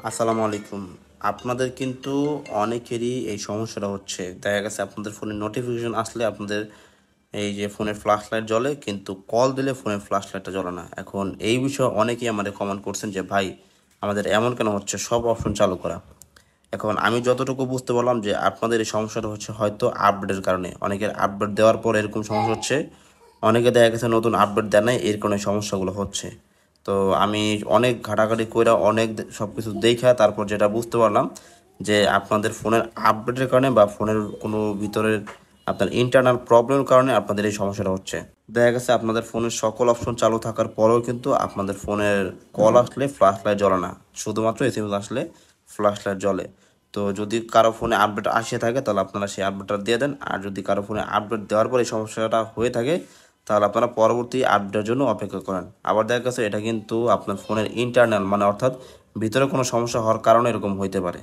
আসসালামু আলাইকুম। আপনাদের কিন্তু অনেকেরই এই সমস্যাটা হচ্ছে। দেখা গেছে আপনাদের ফোনে নোটিফিকেশন আসলে আপনাদের এই যে ফোনের ফ্ল্যাশ লাইট জ্বলে, কিন্তু কল দিলে ফোনের ফ্ল্যাশ লাইটটা জ্বলে না। এখন এই বিষয়ে অনেকেই আমাদের কমেন্ট করছেন যে ভাই, আমাদের এমন কেন হচ্ছে, সব অপশন চালু করা। এখন আমি যতটুকু বুঝতে পারলাম যে আপনাদের এই সমস্যাটা হচ্ছে হয়তো আপডেটের কারণে। অনেকের আপডেট দেওয়ার পর এরকম সমস্যা হচ্ছে, অনেকে দেখা গেছে নতুন আপডেট দেয় নাই, এর কারণে সমস্যাগুলো হচ্ছে। তো আমি অনেক ঘাটাঘাটি কইরা অনেক সব কিছু দেখা তারপর যেটা বুঝতে পারলাম যে আপনাদের ফোনের আপডেটের কারণে বা ফোনের কোনো ভিতরের আপনার ইন্টারনাল প্রবলেমের কারণে আপনাদের এই সমস্যাটা হচ্ছে। দেখা গেছে আপনাদের ফোনের সকল অপশন চালু থাকার পরেও কিন্তু আপনাদের ফোনের কল আসলে ফ্ল্যাশ লাইট জ্বলে না, শুধুমাত্র এসএমএস আসলে ফ্ল্যাশ লাইট জ্বলে। তো যদি কারো ফোনে আপডেট আসে থাকে তাহলে আপনারা সেই আপডেটটা দিয়ে দেন, আর যদি কারো ফোনে আপডেট দেওয়ার পর এই সমস্যাটা হয়ে থাকে তাহলে আপনারা পরবর্তী আপডেটের জন্য অপেক্ষা করেন। আবার দেখা গেছে এটা কিন্তু আপনার ফোনের ইন্টারনাল, মানে অর্থাৎ ভিতরে কোনো সমস্যা হওয়ার কারণে এরকম হইতে পারে।